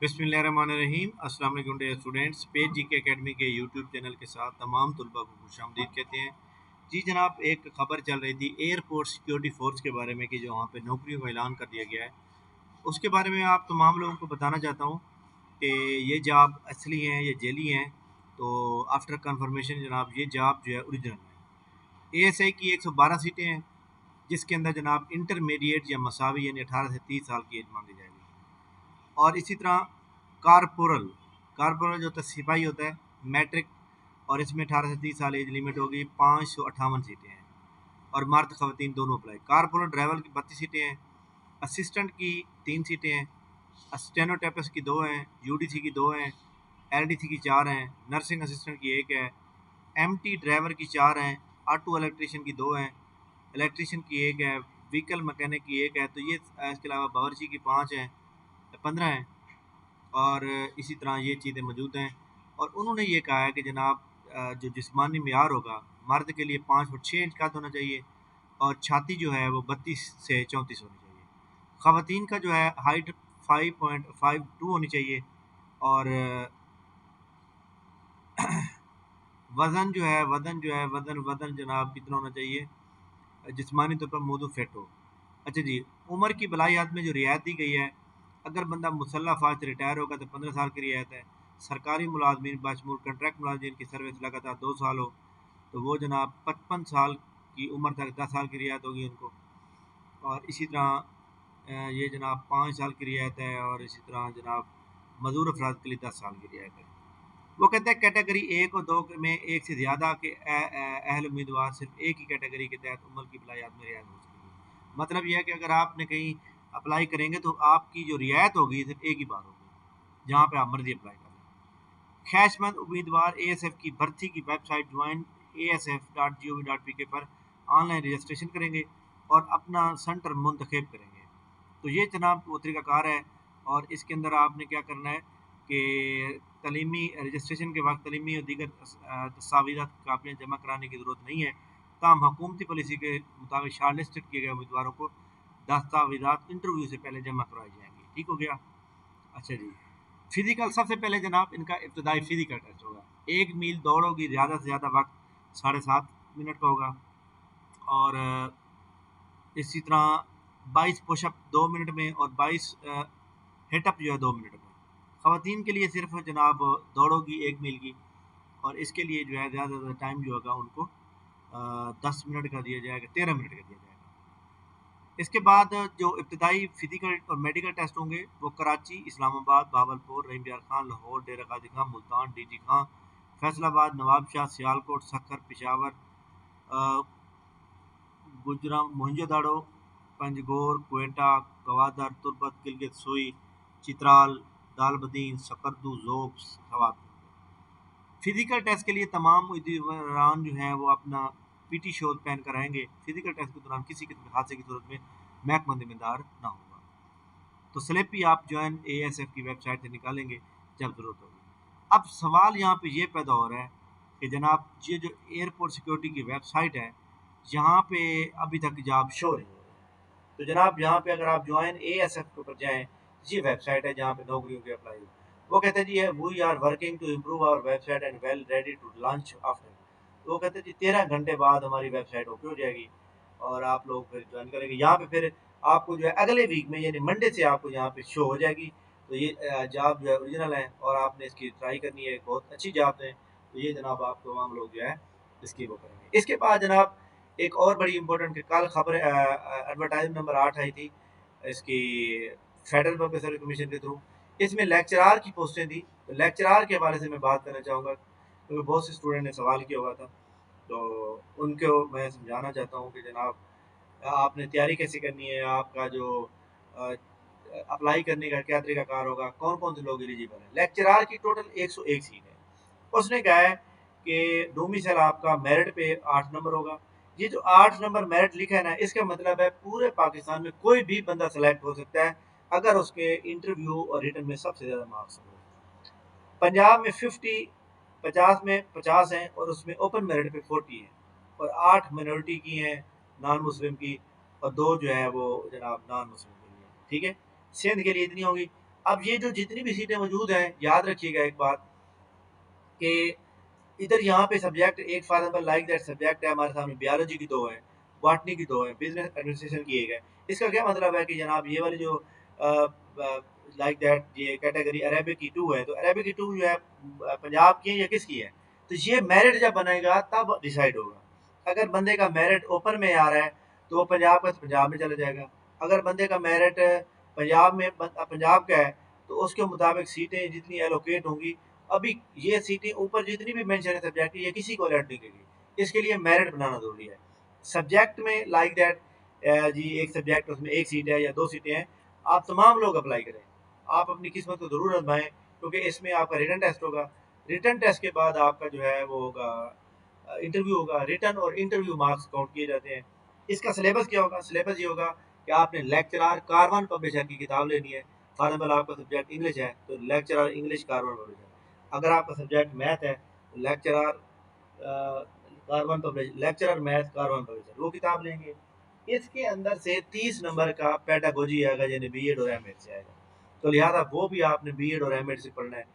बिस्मिल्लाहिर्रहमानिर्रहीम। अस्सलाम वालेकुम dear students. Page GK academy के यूट्यूब चैनल के साथ तमाम तलबा को खुशामदीद कहते हैं। जी जनाब, एक खबर चल रही थी एयरपोर्ट सिक्योरिटी फोर्स के बारे में कि जो वहाँ पे नौकरियों का ऐलान कर दिया गया है। उसके बारे में आप तमाम लोगों को बताना चाहता हूँ कि ये जॉब असली हैं या जेली हैं। तो आफ्टर कन्फर्मेशन जनाब ये जॉब जो है ओरिजिनल है। ASI की 112 सीटें हैं, जिसके अंदर जनाब इंटरमीडिएट या मसावी यानी 18 से 30 साल की एज मांगी जाएगी। और इसी तरह कारपोरल कारपोरल जो होता है सिपाही होता है, मैट्रिक, और इसमें 18 से 30 साल एज लिमिट होगी। 558 सीटें हैं और मर्द खवातीन दोनों अप्लाई। कारपोरल ड्राइवर की 32 सीटें हैं, असिस्टेंट की 3 सीटें हैं, स्टेनोटाइपिस्ट की 2 हैं, UDC की 2 हैं, LDC की 4 हैं, नर्सिंग असिस्टेंट की 1 है, MT ड्राइवर की 4 हैं, ऑटो इलेक्ट्रीशियन की 2 हैं, इलेक्ट्रीशियन की 1 है, व्हीकल मैकेनिक की 1 है। तो ये इसके अलावा बावर्ची की 5 हैं, 15 हैं। और इसी तरह ये चीज़ें मौजूद हैं। और उन्होंने ये कहा है कि जनाब जो जिस्मानी मेयार होगा, मर्द के लिए 5 फुट 6 इंच कद होना चाहिए और छाती जो है वो 32 से 34 होनी चाहिए। ख़वातीन का जो है हाइट 5.52 होनी चाहिए और वज़न जनाब कितना होना चाहिए, जिस्मानी तौर पर मौजूद फिट हो। अच्छा जी, उम्र की बलायात में जो रियायत दी गई है, अगर बंदा मुसल्ला फ़ौज से रिटायर होगा तो 15 साल की रियायत है। सरकारी मुलाजमीन बशमूल कॉन्ट्रैक्ट मुलाजमीन की सर्विस लगातार 2 साल हो तो वो जनाब 55 साल की उम्र तक 10 साल की रियायत होगी उनको। और इसी तरह ये जनाब 5 साल की रियायत है और इसी तरह जनाब मजदूर अफराद के लिए 10 साल की रियायत है। वो कहते हैं कैटेगरी 1 और 2 में एक से ज़्यादा के अहल उम्मीदवार सिर्फ एक ही कैटेगरी के तहत उम्र की बलायात में रियायत हो सकती है। मतलब यह है कि अगर आपने कहीं अप्लाई करेंगे तो आपकी जो रियायत होगी सिर्फ एक ही बार होगी, जहाँ पे आप मर्जी अप्लाई कर लें। ख्वाहिशमंद उम्मीदवार ASF की भर्ती की वेबसाइट joinasf.gov.pk पर ऑनलाइन रजिस्ट्रेशन करेंगे और अपना सेंटर मुंतखब करेंगे। तो ये जनाब वो तरीक़ाकार है। और इसके अंदर आपने क्या करना है कि तलीमी रजिस्ट्रेशन के वक्त तलीमी और दीगर दस्तावेज़ात कापियाँ जमा कराने की ज़रूरत नहीं है। ताहम हुकूमती पॉलिसी के मुताबिक शॉर्ट लिस्टेड किए गए उम्मीदवारों को दस्तावेज़ात इंटरव्यू से पहले जमा करवाई जाएंगी। ठीक हो गया। अच्छा जी, फिज़िकल सबसे पहले जनाब इनका इब्तदाई फिज़िकल टेस्ट होगा। 1 मील दौड़ होगी, ज़्यादा से ज़्यादा वक्त 7.5 मिनट का होगा। और इसी तरह 22 पुशअप 2 मिनट में और 22 हिटअप जो है 2 मिनट में। ख़वातीन के लिए सिर्फ जनाब दौड़ होगी 1 मील की और इसके लिए जो है ज़्यादा से ज़्यादा टाइम जो होगा उनको 10 मिनट का दिया जाएगा, 13 मिनट का दिया जाएगा। इसके बाद जो इब्तदाई फिज़िकल और मेडिकल टेस्ट होंगे वो कराची, इस्लामाबाद, भावलपुर, रहीम बिहार खान, लाहौर, डेरा गाजी खां, मुल्तान, DG खां, फैसलाबाद, नवाबशाह, सियालकोट, सक्खर, पेशावर, गुजराम, मोहनजोदड़ो, पंजगोर, क्वेटा, गवादर, तुर्बत, गिलगित, सोई, चित्राल, दालबदीन, सकरदू, ज़ोब, सवात। फिज़िकल टेस्ट के लिए तमाम उम्मीदवारान जो हैं वो अपना PT शोध पहन कर आएंगे। फिज़िकल टेस्ट के दौरान किसी किस्म के हादसे की सूरत में महकमा जिम्मेदार ना होगा। तो स्लिप भी आप ज्वाइन ASF की वेबसाइट से निकालेंगे जब ज़रूरत होगी। अब सवाल यहाँ पे ये पैदा हो रहा है कि जनाब ये जो एयरपोर्ट सिक्योरिटी की वेबसाइट है, यहाँ पे अभी तक जॉब शो नहीं हो रही है। तो जनाब यहाँ पे अगर आप ज्वाइन ASF के ऊपर जाएँ, ये वेबसाइट है जहाँ पे नौकरियों की अप्लाई हो। वो कहते हैं जी we are working to improve our website and well ready to launch after. तो वो कहते हैं जी 13 घंटे बाद हमारी वेबसाइट ओके हो जाएगी और आप लोग फिर ज्वाइन करेंगे। यहाँ पे फिर आपको जो है अगले वीक में यानी मंडे से आपको यहाँ पे शो हो जाएगी। तो ये जॉब जो है ओरिजिनल है और आपने इसकी ट्राई करनी है, बहुत अच्छी जॉब है। तो ये जनाब आप तमाम लोग जो है इसकी वो करेंगे। इसके बाद जनाब एक और बड़ी इंपॉर्टेंट कल खबर एडवर्टाइजमेंट नंबर 8 आई थी इसकी फेडरल पब्लिक सर्विस कमीशन के थ्रू। इसमें लेक्चरार की पोस्टें थी। तो लेक्चरार के हवाले से मैं बात करना चाहूँगा क्योंकि बहुत से स्टूडेंट ने सवाल किया हुआ था। तो उनको मैं समझाना चाहता हूँ कि जनाब आपने तैयारी कैसे करनी है, आपका जो अप्लाई करने का क्या तरीकाकार होगा, कौन कौन से लोग एलिजिबल हैं। लेक्चरार की टोटल 101 सीट है। उसने कहा है कि डोमिसाइल आपका मेरिट पे 8 नंबर होगा। ये जो 8 नंबर मेरिट लिखा है ना, इसका मतलब है पूरे पाकिस्तान में कोई भी बंदा सेलेक्ट हो सकता है अगर उसके इंटरव्यू और रिटर्न में सबसे ज़्यादा मार्क्स हो। पंजाब में 50 में 50 हैं और उसमें ओपन मेरिट पे 40 है और 8 माइनॉरिटी की हैं, नॉन मुस्लिम की, और 2 जो है वो जनाब नॉन मुस्लिम के लिए। ठीक है, सिंध के लिए इतनी होगी। अब ये जो जितनी भी सीटें मौजूद हैं, याद रखिएगा एक बात कि इधर यहाँ पे सब्जेक्ट एक for example like that subject है हमारे सामने, बायोलॉजी की दो है, बॉटनी की दो है, बिजनेस एडमिनिस्ट्रेशन की एक है। इसका क्या मतलब है कि जनाब ये वाली जो लाइक दैट ये कैटेगरी अरेबिक की टू है, तो अरेबिक की टू जो है पंजाब की है या किसकी है, तो ये मेरिट जब बनेगा तब डिसाइड होगा। अगर बंदे का मेरिट ओपन में आ रहा है तो वो पंजाब का तो पंजाब में चला जाएगा। अगर बंदे का मेरिट पंजाब का है तो उसके मुताबिक सीटें जितनी एलोकेट होंगी। अभी ये सीटें ऊपर जितनी भी मेंशन है सब्जेक्ट ये किसी को अलर्ट नहीं करेगी, इसके लिए मेरिट बनाना जरूरी है। सब्जेक्ट में लाइक दैट जी एक सब्जेक्ट उसमें एक सीट है या दो सीटें हैं, आप तमाम लोग अप्लाई करें, आप अपनी किस्मत को ज़रूर आजमाएं, क्योंकि इसमें आपका रिटन टेस्ट होगा। रिटन टेस्ट के बाद आपका जो है वो होगा इंटरव्यू होगा। रिटन और इंटरव्यू मार्क्स काउंट किए जाते हैं। इसका सिलेबस क्या होगा? सिलेबस ये होगा कि आपने लेक्चरर कारवान पब्लिशर की किताब लेनी है। फॉर एग्जाम्पल आपका सब्जेक्ट इंग्लिश है तो लेक्चरर इंग्लिश कारवान पब्लिशर। अगर आपका सब्जेक्ट मैथ है तो lecturer Karwan publisher, lecturer math Karwan publisher, वो किताब लेंगे। इसके अंदर से 30 नंबर का पेडागोजी आएगा, यानी बीएड और एमएड से आएगा, तो लिहाजा वो भी आपने बीएड और एमएड से पढ़ना है।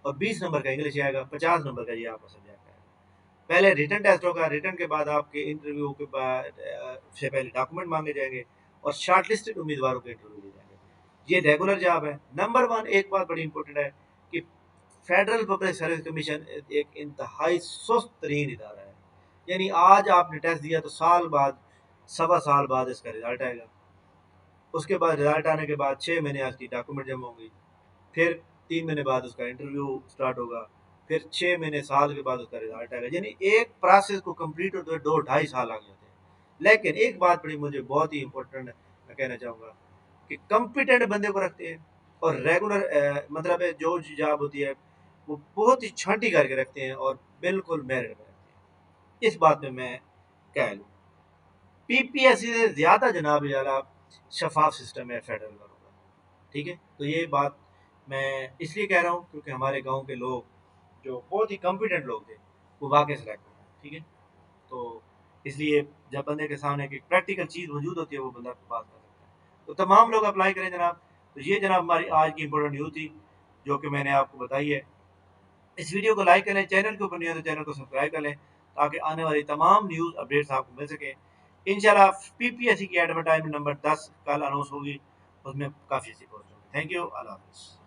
और 20 नंबर का इंग्लिश आएगा, 50 नंबर का ये आपका सब्जेक्ट है। पहले रिटन टेस्ट होगा, रिटन के बाद आपके इंटरव्यू के बाद से पहले डॉक्यूमेंट मांगे जाएंगे और शॉर्टलिस्टेड उम्मीदवारों के इंटरव्यू लिए जाएंगे। ये रेगुलर जॉब है। नंबर वन एक बात बड़ी इंपॉर्टेंट है कि फेडरल पब्लिक सर्विस कमीशन एक इंतहाई सुस्त तरीन इदारा है, यानी आज आपने टेस्ट दिया तो साल बाद, सवा साल बाद इसका रिजल्ट आएगा। उसके बाद रिजल्ट आने के बाद 6 महीने आपकी डॉक्यूमेंट जमा होंगी, फिर 3 महीने बाद उसका इंटरव्यू स्टार्ट होगा, फिर 6 महीने साल के बाद उसका रिजल्ट आएगा, यानी एक प्रोसेस को कंप्लीट होते हुए 2-2.5 साल लग जाते हैं। लेकिन एक बात बड़ी मुझे बहुत ही इंपॉर्टेंट मैं कहना चाहूँगा कि कॉम्पिटेंट बंदे को रखते हैं और रेगुलर मतलब है जो जॉब होती है वो बहुत ही छांटी करके रखते हैं और बिल्कुल मेरिट में रखते हैं। इस बात में मैं कह लूँ पीपीएससी से ज़्यादा जनाब यारा शफाफ सिस्टम है फेडरल वालों का। ठीक है, तो ये बात मैं इसलिए कह रहा हूँ क्योंकि हमारे गांव के लोग जो बहुत ही कॉम्पिटेंट लोग थे वो वाकई सेलेक्ट हो गए। ठीक है, तो इसलिए जब बंदे के सामने एक प्रैक्टिकल चीज़ मौजूद होती है वो बंदा पास कर सकता है। तो तमाम लोग अप्लाई करें जनाब। तो ये जनाब हमारी आज की इंपॉर्टेंट न्यूज़ थी जो कि मैंने आपको बताई है। इस वीडियो को लाइक करें, चैनल के ऊपर नहीं है तो चैनल को सब्सक्राइब कर लें ताकि आने वाली तमाम न्यूज़ अपडेट्स आपको मिल सके। इंशाल्लाह पीपीएससी की एडवर्टाइजमेंट नंबर 10 कल अनाउंस होगी, उसमें काफ़ी सी पोस्ट होगी। थैंक यू, अल्लाह हाफिज़।